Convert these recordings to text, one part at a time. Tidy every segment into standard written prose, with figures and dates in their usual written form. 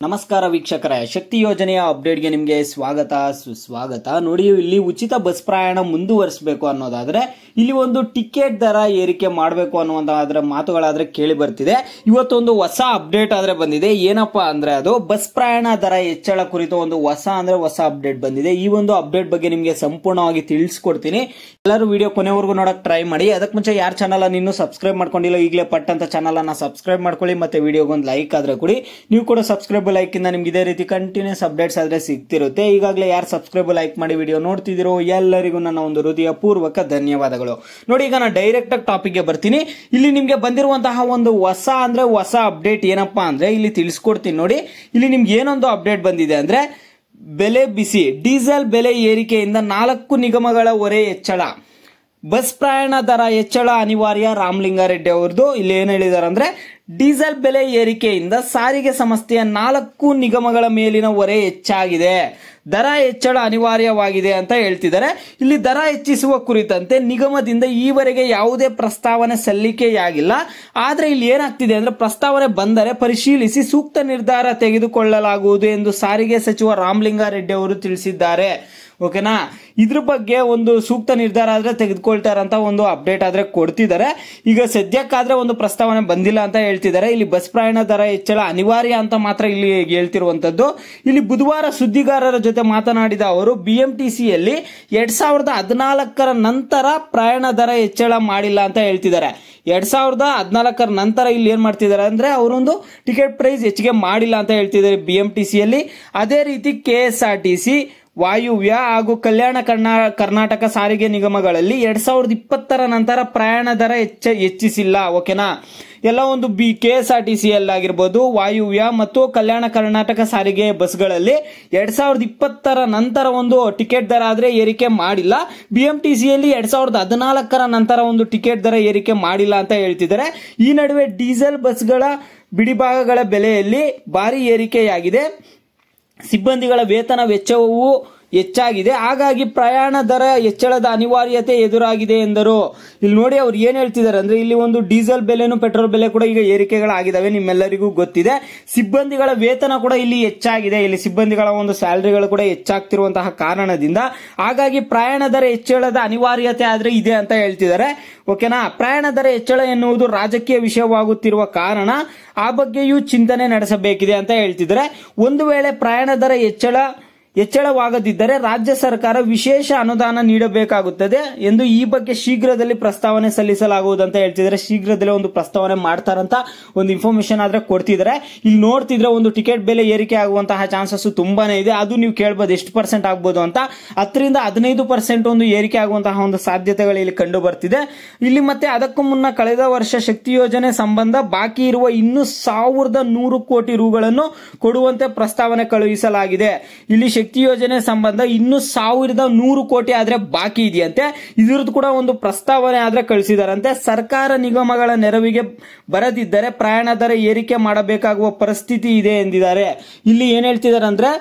ನಮಸ್ಕಾರ ವೀಕ್ಷಕರೇ, ಶಕ್ತಿ ಯೋಜನೆಯ ಅಪ್ಡೇಟ್ಗೆ ನಿಮಗೆ ಸ್ವಾಗತ ಸುಸ್ವಾಗತ. ನೋಡಿ, ಇಲ್ಲಿ ಉಚಿತ ಬಸ್ ಪ್ರಯಾಣ ಮುಂದುವರಿಸಬೇಕು ಅನ್ನೋದಾದ್ರೆ ಇಲ್ಲಿ ಒಂದು ಟಿಕೆಟ್ ದರ ಏರಿಕೆ ಮಾಡಬೇಕು ಅನ್ನುವಂತಾದ್ರೆ ಮಾತುಗಳಾದ್ರೆ ಕೇಳಿ ಬರ್ತಿದೆ. ಇವತ್ತೊಂದು ಹೊಸ ಅಪ್ಡೇಟ್ ಆದ್ರೆ ಬಂದಿದೆ. ಏನಪ್ಪಾ ಅಂದ್ರೆ ಅದು ಬಸ್ ಪ್ರಯಾಣ ದರ ಹೆಚ್ಚಳ ಕುರಿತು ಒಂದು ಹೊಸ ಅಪ್ಡೇಟ್ ಬಂದಿದೆ. ಈ ಒಂದು ಅಪ್ಡೇಟ್ ಬಗ್ಗೆ ನಿಮಗೆ ಸಂಪೂರ್ಣವಾಗಿ ತಿಳಿಸ್ಕೊಡ್ತೀನಿ. ಎಲ್ಲರೂ ವಿಡಿಯೋ ಕೊನೆವರೆಗೂ ನೋಡಕ್ ಟ್ರೈ ಮಾಡಿ. ಅದಕ್ಕೆ ಮುಂಚೆ ಯಾರು ಚಾನಲ್ ಅನ್ನು ಇನ್ನೂ ಸಬ್ಸ್ಕ್ರೈಬ್ ಮಾಡ್ಕೊಂಡಿಲ್ಲ, ಈಗಲೇ ಪಟ್ ಅಂತ ಚಾನಲ್ ಅನ್ನ ಸಬ್ಸ್ಕ್ರೈಬ್ ಮಾಡ್ಕೊಳ್ಳಿ. ಮತ್ತೆ ವಿಡಿಯೋಗೊಂದು ಲೈಕ್ ಆದ್ರೆ ಕೊಡಿ. ನೀವು ಕೂಡ ಸಬ್ಸ್ಕ್ರೈಬ್ ಲೈಕ್ ಇಂದ ನಿಮ್ಗೆ ಇದೇ ರೀತಿ ಕಂಟಿನ್ಯೂಸ್ ಅಪ್ಡೇಟ್ಸ್ ಆದ್ರೆ ಸಿಗ್ತಿರುತ್ತೆ. ಈಗಾಗಲೇ ಯಾರು ಸಬ್ಸ್ಕ್ರೈಬ್ ಲೈಕ್ ಮಾಡಿ ವಿಡಿಯೋ ನೋಡ್ತಿದ್ದೀರೋ ಎಲ್ಲರಿಗೂ ನನ್ನ ಒಂದು ಹೃದಯ ಪೂರ್ವಕ ಧನ್ಯವಾದಗಳು. ನೋಡಿ, ಈಗ ನಾನು ಡೈರೆಕ್ಟ್ ಆಗಿ ಟಾಪಿಕ್ ಗೆ ಬರ್ತೀನಿ. ಇಲ್ಲಿ ನಿಮ್ಗೆ ಬಂದಿರುವಂತಹ ಒಂದು ಹೊಸ ಅಪ್ಡೇಟ್ ಏನಪ್ಪಾ ಅಂದ್ರೆ ಇಲ್ಲಿ ತಿಳಿಸ್ಕೊಡ್ತೀನಿ. ನೋಡಿ, ಇಲ್ಲಿ ನಿಮ್ಗೆ ಏನೊಂದು ಅಪ್ಡೇಟ್ ಬಂದಿದೆ ಅಂದ್ರೆ ಬೆಲೆ ಬಿಸಿ ಡೀಸೆಲ್ ಬೆಲೆ ಏರಿಕೆಯಿಂದ 4 ನಿಗಮಗಳ ಹೊರೆ ಹೆಚ್ಚಳ, ಬಸ್ ಪ್ರಯಾಣ ದರ ಹೆಚ್ಚಳ ಅನಿವಾರ್ಯ. ರಾಮಲಿಂಗಾರೆಡ್ಡಿ ಅವರದು ಇಲ್ಲಿ ಏನ್ ಹೇಳಿದಾರೆ ಅಂದ್ರೆ ಡೀಸೆಲ್ ಬೆಲೆ ಏರಿಕೆಯಿಂದ ಸಾರಿಗೆ ಸಂಸ್ಥೆಯ 4 ನಿಗಮಗಳ ಮೇಲಿನ ಹೊರೆ ಹೆಚ್ಚಾಗಿದೆ, ದರ ಹೆಚ್ಚಳ ಅನಿವಾರ್ಯವಾಗಿದೆ ಅಂತ ಹೇಳ್ತಿದ್ದಾರೆ. ಇಲ್ಲಿ ದರ ಹೆಚ್ಚಿಸುವ ಕುರಿತಂತೆ ನಿಗಮದಿಂದ ಈವರೆಗೆ ಯಾವುದೇ ಪ್ರಸ್ತಾವನೆ ಸಲ್ಲಿಕೆಯಾಗಿಲ್ಲ. ಆದ್ರೆ ಇಲ್ಲಿ ಏನಾಗ್ತಿದೆ ಅಂದ್ರೆ ಪ್ರಸ್ತಾವನೆ ಬಂದರೆ ಪರಿಶೀಲಿಸಿ ಸೂಕ್ತ ನಿರ್ಧಾರ ತೆಗೆದುಕೊಳ್ಳಲಾಗುವುದು ಎಂದು ಸಾರಿಗೆ ಸಚಿವ ರಾಮಲಿಂಗಾರೆಡ್ಡಿ ಅವರು ತಿಳಿಸಿದ್ದಾರೆ. ಓಕೆನಾ, ಇದ್ರ ಬಗ್ಗೆ ಒಂದು ಸೂಕ್ತ ನಿರ್ಧಾರ ಆದ್ರೆ ತೆಗೆದುಕೊಳ್ತಾರಂತ ಒಂದು ಅಪ್ಡೇಟ್ ಆದ್ರೆ ಕೊಡ್ತಿದ್ದಾರೆ. ಈಗ ಸದ್ಯಕ್ಕಾದ್ರೆ ಒಂದು ಪ್ರಸ್ತಾವನೆ ಬಂದಿಲ್ಲ ಅಂತ ಹೇಳ್ತಿದ್ದಾರೆ. ಇಲ್ಲಿ ಬಸ್ ಪ್ರಯಾಣ ದರ ಹೆಚ್ಚಳ ಅನಿವಾರ್ಯ ಅಂತ ಮಾತ್ರ ಇಲ್ಲಿ ಹೇಳ್ತಿರುವಂತದ್ದು. ಇಲ್ಲಿ ಬುಧವಾರ ಸುದ್ದಿಗಾರರ ಜೊತೆ ಮಾತನಾಡಿದ ಅವರು ಬಿಎಂಟಿಸಿಯಲ್ಲಿ 2014 ನಂತರ ಪ್ರಯಾಣ ದರ ಹೆಚ್ಚಳ ಮಾಡಿಲ್ಲ ಅಂತ ಹೇಳ್ತಿದ್ದಾರೆ. 2014 ನಂತರ ಇಲ್ಲಿ ಏನ್ ಮಾಡ್ತಿದ್ದಾರೆ ಅಂದ್ರೆ ಅವರೊಂದು ಟಿಕೆಟ್ ಪ್ರೈಸ್ ಹೆಚ್ಚಿಗೆ ಮಾಡಿಲ್ಲ ಅಂತ ಹೇಳ್ತಿದ್ದಾರೆ ಬಿಎಂಟಿಸಿಯಲ್ಲಿ. ಅದೇ ರೀತಿ ಕೆಎಸ್ಆರ್ಟಿಸಿ, ವಾಯುವ್ಯ ಹಾಗೂ ಕಲ್ಯಾಣ ಕರ್ನಾಟಕ ಸಾರಿಗೆ ನಿಗಮಗಳಲ್ಲಿ 2020 ನಂತರ ಪ್ರಯಾಣ ದರ ಹೆಚ್ಚಿಸಿಲ್ಲ. ಓಕೆನಾ, ಎಲ್ಲ ಒಂದು ಕೆಎಸ್ಆರ್ಟಿಸಿ ಆಗಿರ್ಬೋದು, ವಾಯುವ್ಯ ಮತ್ತು ಕಲ್ಯಾಣ ಕರ್ನಾಟಕ ಸಾರಿಗೆ ಬಸ್ಗಳಲ್ಲಿ 2020 ನಂತರ ಒಂದು ಟಿಕೆಟ್ ದರ ಆದ್ರೆ ಏರಿಕೆ ಮಾಡಿಲ್ಲ. ಬಿಎಂಟಿಸಿಯಲ್ಲಿ 2014 ನಂತರ ಒಂದು ಟಿಕೆಟ್ ದರ ಏರಿಕೆ ಮಾಡಿಲ್ಲ ಅಂತ ಹೇಳ್ತಿದ್ದಾರೆ. ಈ ನಡುವೆ ಡೀಸೆಲ್ ಬಸ್ಗಳ ಬಿಡಿಭಾಗಗಳ ಬೆಲೆಯಲ್ಲಿ ಭಾರಿ ಏರಿಕೆಯಾಗಿದೆ, ಸಿಬ್ಬಂದಿಗಳ ವೇತನ ವೆಚ್ಚವೂ ಹೆಚ್ಚಾಗಿದೆ, ಹಾಗಾಗಿ ಪ್ರಯಾಣ ದರ ಹೆಚ್ಚಳದ ಅನಿವಾರ್ಯತೆ ಎದುರಾಗಿದೆ ಎಂದರು. ಇಲ್ಲಿ ನೋಡಿ, ಅವ್ರು ಏನ್ ಹೇಳ್ತಿದ್ದಾರೆ ಅಂದ್ರೆ ಇಲ್ಲಿ ಒಂದು ಡೀಸೆಲ್ ಬೆಲೆನು ಪೆಟ್ರೋಲ್ ಬೆಲೆ ಕೂಡ ಈಗ ಏರಿಕೆಗಳಾಗಿದ್ದಾವೆ, ನಿಮ್ಮೆಲ್ಲರಿಗೂ ಗೊತ್ತಿದೆ. ಸಿಬ್ಬಂದಿಗಳ ವೇತನ ಕೂಡ ಇಲ್ಲಿ ಹೆಚ್ಚಾಗಿದೆ, ಇಲ್ಲಿ ಸಿಬ್ಬಂದಿಗಳ ಒಂದು ಸ್ಯಾಲರಿಗಳು ಕೂಡ ಹೆಚ್ಚಾಗ್ತಿರುವಂತಹ ಕಾರಣದಿಂದ ಹಾಗಾಗಿ ಪ್ರಯಾಣ ದರ ಹೆಚ್ಚಳದ ಅನಿವಾರ್ಯತೆ ಆದ್ರೆ ಇದೆ ಅಂತ ಹೇಳ್ತಿದ್ದಾರೆ. ಓಕೆನಾ, ಪ್ರಯಾಣ ದರ ಹೆಚ್ಚಳ ಎನ್ನುವುದು ರಾಜಕೀಯ ವಿಷಯವಾಗುತ್ತಿರುವ ಕಾರಣ ಆ ಬಗ್ಗೆಯೂ ಚಿಂತನೆ ನಡೆಸಬೇಕಿದೆ ಅಂತ ಹೇಳ್ತಿದ್ದಾರೆ. ಒಂದು ವೇಳೆ ಪ್ರಯಾಣ ದರ ಹೆಚ್ಚಳವಾಗದಿದ್ದರೆ ರಾಜ್ಯ ಸರ್ಕಾರ ವಿಶೇಷ ಅನುದಾನ ನೀಡಬೇಕಾಗುತ್ತದೆ ಎಂದು ಈ ಬಗ್ಗೆ ಶೀಘ್ರದಲ್ಲಿ ಪ್ರಸ್ತಾವನೆ ಸಲ್ಲಿಸಲಾಗುವುದು ಅಂತ ಹೇಳ್ತಿದ್ದಾರೆ. ಶೀಘ್ರದಲ್ಲೇ ಒಂದು ಪ್ರಸ್ತಾವನೆ ಮಾಡ್ತಾರಂತ ಒಂದು ಇನ್ಫಾರ್ಮೇಶನ್ ಆದ್ರೆ ಕೊಡ್ತಿದ್ದಾರೆ. ಇಲ್ಲಿ ನೋಡ್ತಿದ್ರೆ ಒಂದು ಟಿಕೆಟ್ ಬೆಲೆ ಏರಿಕೆ ಆಗುವಂತಹ ಚಾನ್ಸಸ್ ತುಂಬಾನೇ ಇದೆ. ಅದು ನೀವು ಕೇಳಬಹುದು ಎಷ್ಟು % ಆಗ್ಬೋದು ಅಂತ. 10 ರಿಂದ 15% ಒಂದು ಏರಿಕೆ ಆಗುವಂತಹ ಒಂದು ಸಾಧ್ಯತೆಗಳು ಇಲ್ಲಿ ಕಂಡು ಬರ್ತಿದೆ. ಇಲ್ಲಿ ಮತ್ತೆ ಅದಕ್ಕೂ ಮುನ್ನ ಕಳೆದ ವರ್ಷ ಶಕ್ತಿ ಯೋಜನೆ ಸಂಬಂಧ ಬಾಕಿ ಇರುವ ಇನ್ನು 1100 ಕೋಟಿ ರುಗಳನ್ನು ಕೊಡುವಂತೆ ಪ್ರಸ್ತಾವನೆ ಕಳುಹಿಸಲಾಗಿದೆ. ಇಲ್ಲಿ ಶಕ್ತಿ ಯೋಜನೆ ಸಂಬಂಧ ಇನ್ನು 1100 ಕೋಟಿ ಆದ್ರೆ ಬಾಕಿ ಇದೆಯಂತೆ. ಇದ್ರದ್ದು ಕೂಡ ಒಂದು ಪ್ರಸ್ತಾವನೆ ಆದ್ರೆ ಕಳಿಸಿದಾರಂತೆ. ಸರ್ಕಾರ ನಿಗಮಗಳ ನೆರವಿಗೆ ಬರದಿದ್ದರೆ ಪ್ರಯಾಣ ದರ ಏರಿಕೆ ಮಾಡಬೇಕಾಗುವ ಪರಿಸ್ಥಿತಿ ಇದೆ ಎಂದಿದ್ದಾರೆ. ಇಲ್ಲಿ ಏನ್ ಹೇಳ್ತಿದ್ದಾರೆ ಅಂದ್ರೆ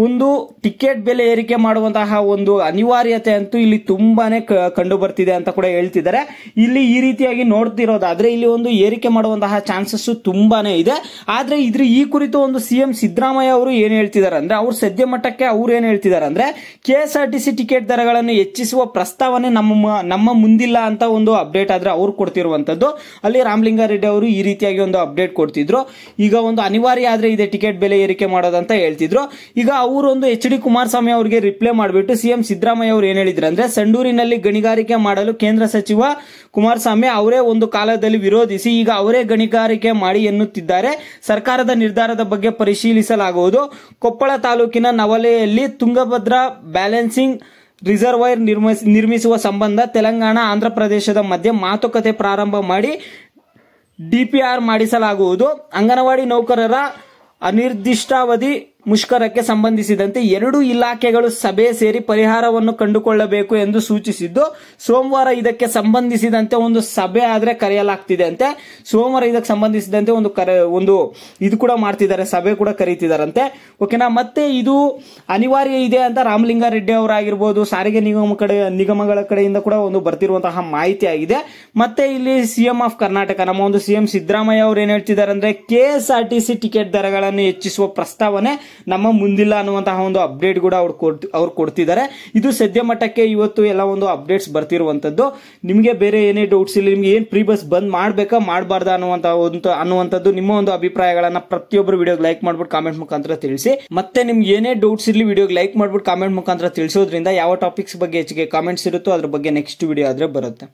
ಒಂದು ಟಿಕೆಟ್ ಬೆಲೆ ಏರಿಕೆ ಮಾಡುವಂತಹ ಒಂದು ಅನಿವಾರ್ಯತೆ ಅಂತೂ ಇಲ್ಲಿ ತುಂಬಾನೇ ಕಂಡು ಬರ್ತಿದೆ ಅಂತ ಕೂಡ ಹೇಳ್ತಿದ್ದಾರೆ. ಇಲ್ಲಿ ಈ ರೀತಿಯಾಗಿ ನೋಡ್ತಿರೋದಾದ್ರೆ ಇಲ್ಲಿ ಒಂದು ಏರಿಕೆ ಮಾಡುವಂತಹ ಚಾನ್ಸಸ್ ತುಂಬಾನೇ ಇದೆ. ಆದ್ರೆ ಈ ಕುರಿತು ಒಂದು ಸಿಎಂ ಸಿದ್ದರಾಮಯ್ಯ ಅವರು ಏನ್ ಹೇಳ್ತಿದ್ದಾರೆ ಅಂದ್ರೆ ಅವ್ರು ಸದ್ಯ ಮಟ್ಟಕ್ಕೆ ಅವ್ರು ಏನ್ ಹೇಳ್ತಿದ್ದಾರೆ ಅಂದ್ರೆ ಕೆಎಸ್ಆರ್ಟಿಸಿ ಟಿಕೆಟ್ ದರಗಳನ್ನು ಹೆಚ್ಚಿಸುವ ಪ್ರಸ್ತಾವನೆ ನಮ್ಮ ಮುಂದಿಲ್ಲ ಅಂತ ಒಂದು ಅಪ್ಡೇಟ್ ಆದ್ರೆ ಅವ್ರು ಕೊಡ್ತಿರುವಂತದ್ದು. ಅಲ್ಲಿ ರಾಮಲಿಂಗಾರೆಡ್ಡಿ ಅವರು ಈ ರೀತಿಯಾಗಿ ಒಂದು ಅಪ್ಡೇಟ್ ಕೊಡ್ತಿದ್ರು. ಈಗ ಒಂದು ಅನಿವಾರ್ಯ ಆದ್ರೆ ಇದೆ ಟಿಕೆಟ್ ಬೆಲೆ ಏರಿಕೆ ಮಾಡೋದಂತ ಹೇಳ್ತಿದ್ರು. ಈಗ ಅವರೊಂದು ಎಚ್.ಡಿ. ಕುಮಾರಸ್ವಾಮಿ ಅವರಿಗೆ ರಿಪ್ಲೈ ಮಾಡಿಬಿಟ್ಟು ಸಿಎಂ ಸಿದ್ದರಾಮಯ್ಯ ಅವರು ಏನ್ ಹೇಳಿದ್ರು ಅಂದ್ರೆ ಸಂಡೂರಿನಲ್ಲಿ ಗಣಿಗಾರಿಕೆ ಮಾಡಲು ಕೇಂದ್ರ ಸಚಿವ ಕುಮಾರಸ್ವಾಮಿ ಅವರೇ ಒಂದು ಕಾಲದಲ್ಲಿ ವಿರೋಧಿಸಿ ಈಗ ಅವರೇ ಗಣಿಗಾರಿಕೆ ಮಾಡಿ ಎನ್ನುತ್ತಿದ್ದಾರೆ. ಸರ್ಕಾರದ ನಿರ್ಧಾರದ ಬಗ್ಗೆ ಪರಿಶೀಲಿಸಲಾಗುವುದು. ಕೊಪ್ಪಳ ತಾಲೂಕಿನ ನವಲೆಯಲ್ಲಿ ತುಂಗಭದ್ರಾ ಬ್ಯಾಲೆನ್ಸಿಂಗ್ ರಿಸರ್ವಾಯರ್ ನಿರ್ಮಿಸುವ ಸಂಬಂಧ ತೆಲಂಗಾಣ ಆಂಧ್ರಪ್ರದೇಶದ ಮಧ್ಯೆ ಮಾತುಕತೆ ಪ್ರಾರಂಭ ಮಾಡಿ ಡಿಪಿಆರ್ ಮಾಡಿಸಲಾಗುವುದು. ಅಂಗನವಾಡಿ ನೌಕರರ ಅನಿರ್ದಿಷ್ಟಾವಧಿ ಮುಷ್ಕರಕ್ಕೆ ಸಂಬಂಧಿಸಿದಂತೆ ಎರಡೂ ಇಲಾಖೆಗಳು ಸಭೆ ಸೇರಿ ಪರಿಹಾರವನ್ನು ಕಂಡುಕೊಳ್ಳಬೇಕು ಎಂದು ಸೂಚಿಸಿದ್ದು, ಸೋಮವಾರ ಇದಕ್ಕೆ ಸಂಬಂಧಿಸಿದಂತೆ ಒಂದು ಸಭೆ ಆದ್ರೆ ಕರೆಯಲಾಗ್ತಿದೆ ಅಂತೆ. ಸೋಮವಾರ ಇದಕ್ಕೆ ಸಂಬಂಧಿಸಿದಂತೆ ಒಂದು ಇದು ಕೂಡ ಮಾಡ್ತಿದ್ದಾರೆ, ಸಭೆ ಕೂಡ ಕರೀತಿದಾರಂತೆ. ಓಕೆನಾ. ಮತ್ತೆ ಇದು ಅನಿವಾರ್ಯ ಇದೆ ಅಂತ ರಾಮಲಿಂಗಾರೆಡ್ಡಿ ಅವರಾಗಿರ್ಬೋದು, ಸಾರಿಗೆ ನಿಗಮಗಳ ಕಡೆಯಿಂದ ಕೂಡ ಒಂದು ಬರ್ತಿರುವಂತಹ ಮಾಹಿತಿ ಆಗಿದೆ. ಮತ್ತೆ ಇಲ್ಲಿ ಸಿಎಂ ಆಫ್ ಕರ್ನಾಟಕ, ನಮ್ಮ ಒಂದು ಸಿಎಂ ಸಿದ್ದರಾಮಯ್ಯ ಅವರು ಏನ್ ಹೇಳ್ತಿದ್ದಾರೆ ಅಂದ್ರೆ, KSRTC ಟಿಕೆಟ್ ದರಗಳನ್ನು ಹೆಚ್ಚಿಸುವ ಪ್ರಸ್ತಾವನೆ ನಮ್ಮ ಮುಂದಿಲ್ಲ ಅನ್ನುವಂತಹ ಒಂದು ಅಪ್ಡೇಟ್ ಕೂಡ ಅವ್ರು ಕೊಡ್ತಿದ್ದಾರೆ. ಇದು ಸದ್ಯ ಮಟ್ಟಕ್ಕೆ ಇವತ್ತು ಎಲ್ಲ ಒಂದು ಅಪ್ಡೇಟ್ಸ್ ಬರ್ತಿರುವಂತದ್ದು. ನಿಮಗೆ ಬೇರೆ ಏನೇ ಡೌಟ್ಸ್ ಇಲ್ಲ, ನಿಮ್ಗೆ ಏನ್ ಫ್ರೀ ಬಸ್ ಬಂದ್ ಮಾಡ್ಬೇಕಾ ಮಾಡಬಾರ್ದಾ ಅನ್ನುವಂಥದ್ದು ನಿಮ್ಮ ಒಂದು ಅಭಿಪ್ರಾಯಗಳನ್ನ ಪ್ರತಿಯೊಬ್ಬರು ವಿಡಿಯೋಗೆ ಲೈಕ್ ಮಾಡ್ಬಿಟ್ಟು ಕಾಮೆಂಟ್ ಮುಖಾಂತರ ತಿಳಿಸಿ. ಮತ್ತೆ ನಿಮ್ಗೆ ಏನೇ ಡೌಟ್ಸ್ ಇರಲಿ ವಿಡಿಯೋಗೆ ಲೈಕ್ ಮಾಡ್ಬಿಟ್ಟು ಕಾಮೆಂಟ್ ಮುಖಾಂತರ ತಿಳಿಸೋದ್ರಿಂದ ಯಾವ ಟಾಪಿಕ್ಸ್ ಬಗ್ಗೆ ಹೆಚ್ಚಿಗೆ ಕಾಮೆಂಟ್ಸ್ ಇರುತ್ತೋ ಅದ್ರ ಬಗ್ಗೆ ನೆಕ್ಸ್ಟ್ ವಿಡಿಯೋ ಆದ್ರೆ ಬರುತ್ತೆ.